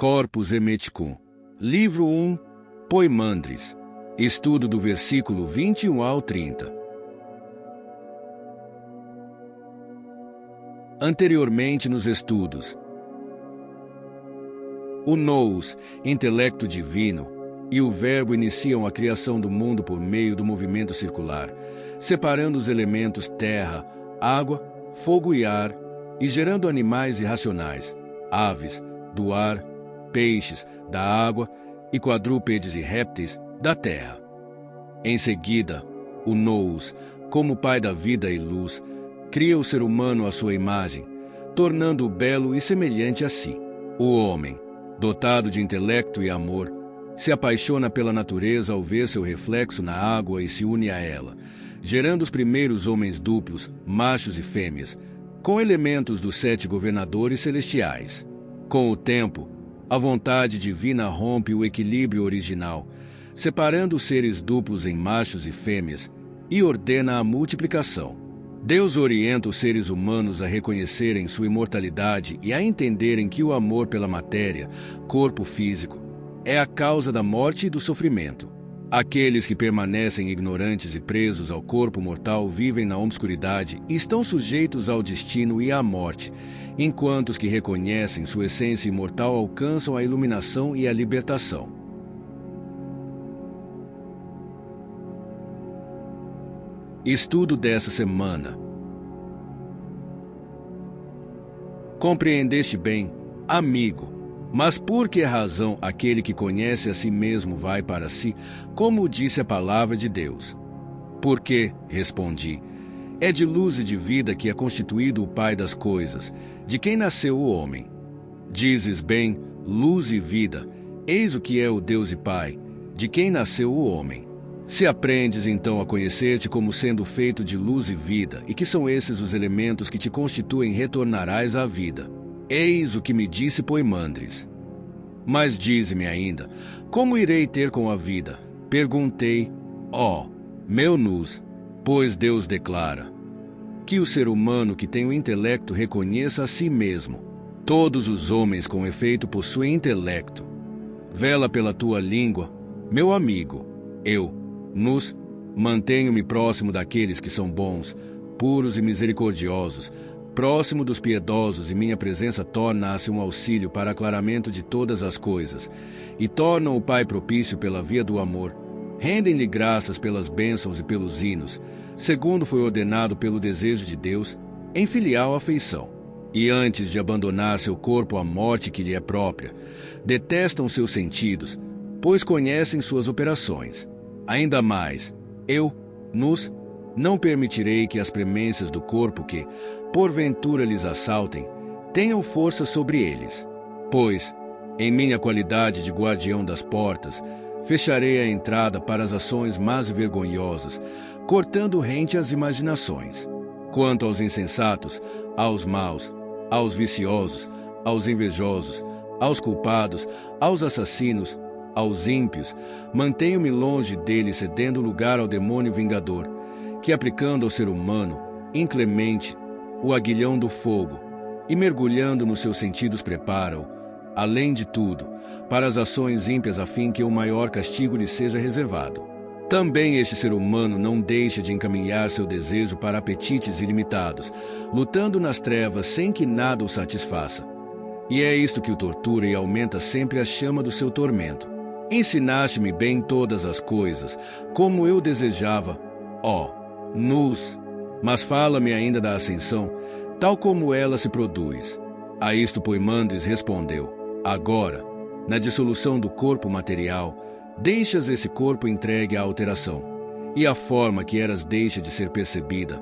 Corpus Hermeticum. Livro 1, Poimandres. Estudo do versículo 21 ao 30. Anteriormente nos estudos, o nous, intelecto divino, e o Verbo iniciam a criação do mundo por meio do movimento circular, separando os elementos terra, água, fogo e ar, e gerando animais irracionais, aves, do ar, peixes, da água, e quadrúpedes e répteis, da terra. Em seguida, o nous, como pai da vida e luz, cria o ser humano à sua imagem, tornando-o belo e semelhante a si. O homem, dotado de intelecto e amor, se apaixona pela natureza ao ver seu reflexo na água e se une a ela, gerando os primeiros homens duplos, machos e fêmeas, com elementos dos 7 governadores celestiais. Com o tempo, a vontade divina rompe o equilíbrio original, separando os seres duplos em machos e fêmeas, e ordena a multiplicação. Deus orienta os seres humanos a reconhecerem sua imortalidade e a entenderem que o amor pela matéria, corpo físico, é a causa da morte e do sofrimento. Aqueles que permanecem ignorantes e presos ao corpo mortal vivem na obscuridade e estão sujeitos ao destino e à morte, enquanto os que reconhecem sua essência imortal alcançam a iluminação e a libertação. Estudo dessa semana. Compreendeste bem, amigo, mas por que razão aquele que conhece a si mesmo vai para si, como disse a palavra de Deus? Porque, respondi, é de luz e de vida que é constituído o Pai das coisas, de quem nasceu o homem. Dizes bem, luz e vida, eis o que é o Deus e Pai, de quem nasceu o homem. Se aprendes então a conhecer-te como sendo feito de luz e vida, e que são esses os elementos que te constituem, retornarás à vida. Eis o que me disse Poimandres. Mas dize-me ainda, como irei ter com a vida? Perguntei, meu nous, pois Deus declara que o ser humano que tem o intelecto reconheça a si mesmo. Todos os homens com efeito possuem intelecto. Vela pela tua língua, meu amigo. Eu, nous, mantenho-me próximo daqueles que são bons, puros e misericordiosos, próximo dos piedosos, e minha presença torna-se um auxílio para aclaramento de todas as coisas, e tornam o Pai propício pela via do amor. Rendem-lhe graças pelas bênçãos e pelos hinos, segundo foi ordenado pelo desejo de Deus, em filial afeição. E antes de abandonar seu corpo à morte que lhe é própria, detestam seus sentidos, pois conhecem suas operações. Ainda mais, eu, nous, não permitirei que as premências do corpo que, porventura lhes assaltem, tenham força sobre eles. Pois, em minha qualidade de guardião das portas, fecharei a entrada para as ações mais vergonhosas, cortando rente às imaginações. Quanto aos insensatos, aos maus, aos viciosos, aos invejosos, aos culpados, aos assassinos, aos ímpios, mantenho-me longe deles, cedendo lugar ao demônio vingador, que, aplicando ao ser humano, inclemente, o aguilhão do fogo, e mergulhando nos seus sentidos prepara-o, além de tudo, para as ações ímpias, a fim que o maior castigo lhe seja reservado. Também este ser humano não deixa de encaminhar seu desejo para apetites ilimitados, lutando nas trevas sem que nada o satisfaça. E é isto que o tortura e aumenta sempre a chama do seu tormento. Ensinaste-me bem todas as coisas, como eu desejava, nous, mas fala-me ainda da ascensão, tal como ela se produz. A isto Poimandres respondeu, agora, na dissolução do corpo material, deixas esse corpo entregue à alteração, e a forma que eras deixa de ser percebida,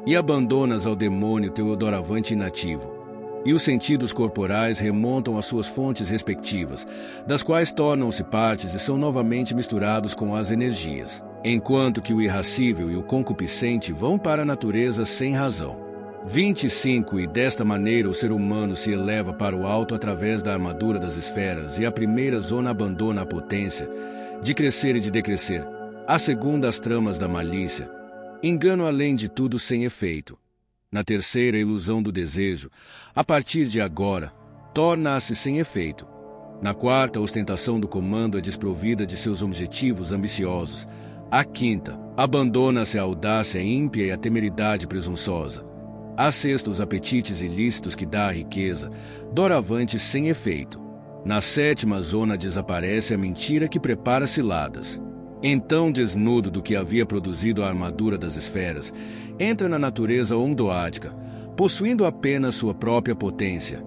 e abandonas ao demônio teu doravante inativo. E os sentidos corporais remontam às suas fontes respectivas, das quais tornam-se partes e são novamente misturados com as energias, enquanto que o irracível e o concupiscente vão para a natureza sem razão. 25. E desta maneira o ser humano se eleva para o alto através da armadura das esferas, e a primeira zona abandona a potência de crescer e de decrescer, a segunda as tramas da malícia, engano além de tudo sem efeito. Na terceira, a ilusão do desejo, a partir de agora, torna-se sem efeito. Na quarta, a ostentação do comando é desprovida de seus objetivos ambiciosos. A quinta, abandona-se a audácia ímpia e a temeridade presunçosa. A sexta, os apetites ilícitos que dá a riqueza, doravante sem efeito. Na sétima zona desaparece a mentira que prepara ciladas. Então, desnudo do que havia produzido a armadura das esferas, entra na natureza ondoádica, possuindo apenas sua própria potência,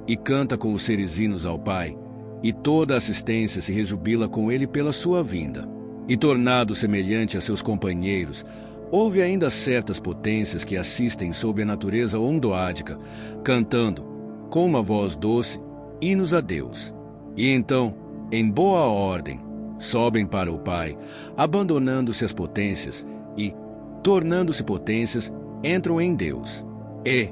e canta com os serezinos ao Pai, e toda a assistência se rejubila com ele pela sua vinda. E tornado semelhante a seus companheiros, houve ainda certas potências que assistem sob a natureza ondoádica, cantando, com uma voz doce, hinos a Deus. E então, em boa ordem, sobem para o Pai, abandonando-se as potências, e, tornando-se potências, entram em Deus. E,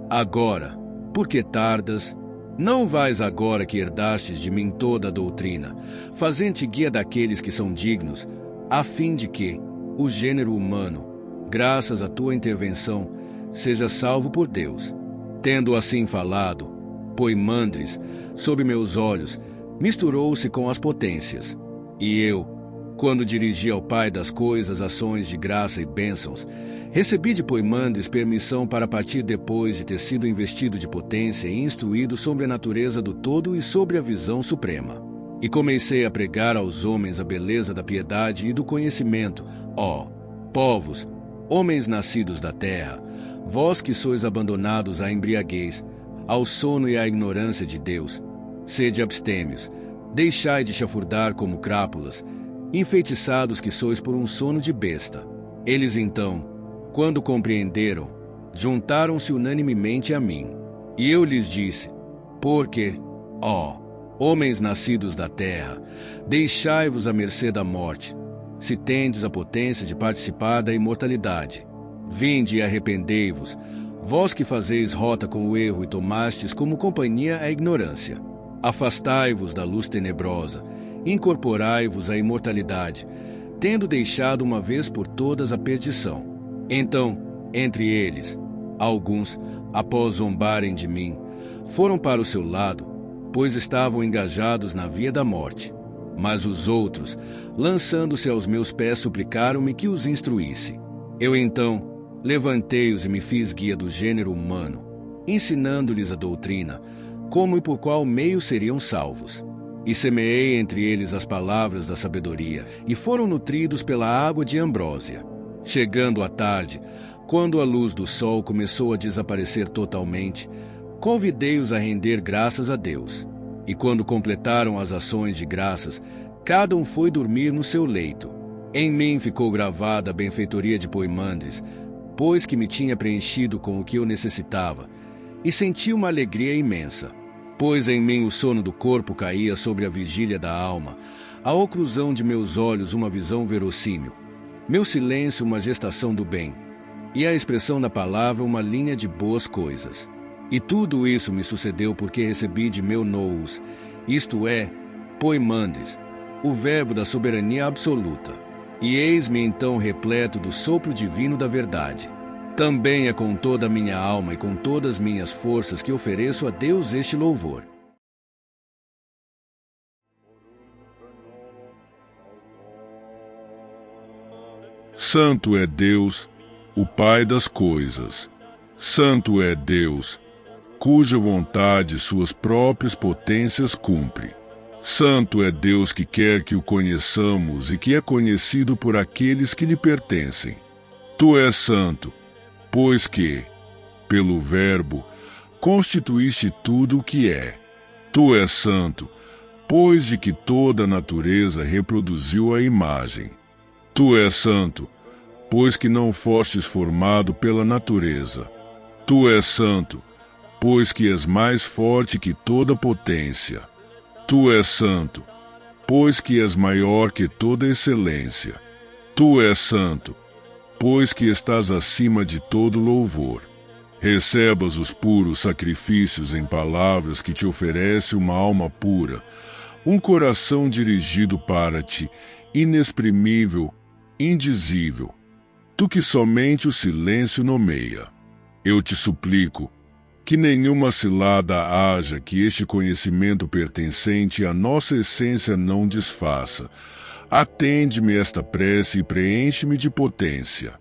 agora, por que tardas? Não vais agora que herdastes de mim toda a doutrina, fazendo-te guia daqueles que são dignos, a fim de que o gênero humano, graças à tua intervenção, seja salvo por Deus. Tendo assim falado, Poimandres, sob meus olhos, misturou-se com as potências. E eu, quando dirigi ao Pai das coisas ações de graça e bênçãos, recebi de Poimandres permissão para partir depois de ter sido investido de potência e instruído sobre a natureza do todo e sobre a visão suprema. E comecei a pregar aos homens a beleza da piedade e do conhecimento, ó, povos, homens nascidos da terra, vós que sois abandonados à embriaguez, ao sono e à ignorância de Deus, sede abstêmios, deixai de chafurdar como crápulas, enfeitiçados que sois por um sono de besta. Eles então, quando compreenderam, juntaram-se unanimemente a mim. E eu lhes disse, porque, ó, homens nascidos da terra, deixai-vos à mercê da morte, se tendes a potência de participar da imortalidade. Vinde e arrependei-vos, vós que fazeis rota com o erro e tomastes como companhia a ignorância. Afastai-vos da luz tenebrosa, incorporai-vos à imortalidade, tendo deixado uma vez por todas a perdição. Então, entre eles, alguns, após zombarem de mim, foram para o seu lado, pois estavam engajados na via da morte. Mas os outros, lançando-se aos meus pés, suplicaram-me que os instruísse. Eu então levantei-os e me fiz guia do gênero humano, ensinando-lhes a doutrina, como e por qual meio seriam salvos. E semeei entre eles as palavras da sabedoria, e foram nutridos pela água de Ambrósia. Chegando à tarde, quando a luz do sol começou a desaparecer totalmente, convidei-os a render graças a Deus. E quando completaram as ações de graças, cada um foi dormir no seu leito. Em mim ficou gravada a benfeitoria de Poimandres, pois que me tinha preenchido com o que eu necessitava, e senti uma alegria imensa. Pois em mim o sono do corpo caía sobre a vigília da alma, a oclusão de meus olhos uma visão verossímil, meu silêncio uma gestação do bem, e a expressão da palavra uma linha de boas coisas. E tudo isso me sucedeu porque recebi de meu nous, isto é, Poimandres, o verbo da soberania absoluta. E eis-me então repleto do sopro divino da verdade. Também é com toda a minha alma e com todas as minhas forças que ofereço a Deus este louvor. Santo é Deus, o Pai das coisas. Santo é Deus, cuja vontade suas próprias potências cumpre. Santo é Deus que quer que o conheçamos e que é conhecido por aqueles que lhe pertencem. Tu és santo, pois que, pelo Verbo, constituíste tudo o que é. Tu és santo, pois de que toda a natureza reproduziu a imagem. Tu és santo, pois que não fostes formado pela natureza. Tu és santo, pois que és mais forte que toda potência. Tu és santo, pois que és maior que toda excelência. Tu és santo, pois que estás acima de todo louvor. Recebas os puros sacrifícios em palavras que te oferece uma alma pura, um coração dirigido para ti, inexprimível, indizível. Tu que somente o silêncio nomeia. Eu te suplico, Que nenhuma cilada haja, que este conhecimento pertencente à nossa essência não desfaça. Atende-me esta prece e preenche-me de potência.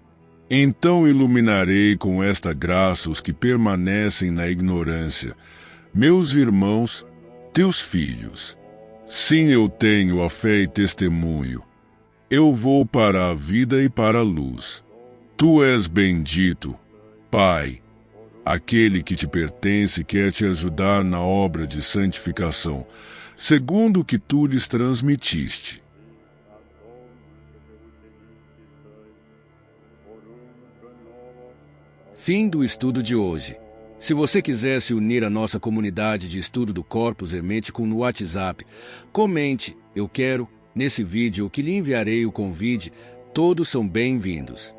Então iluminarei com esta graça os que permanecem na ignorância, meus irmãos, teus filhos. Sim, eu tenho a fé e testemunho. Eu vou para a vida e para a luz. Tu és bendito, Pai. Aquele que te pertence quer te ajudar na obra de santificação, segundo o que tu lhes transmitiste. Fim do estudo de hoje. Se você quiser se unir à nossa comunidade de estudo do Corpus Hermeticum no WhatsApp, comente "Eu quero" nesse vídeo que lhe enviarei o convite. Todos são bem-vindos.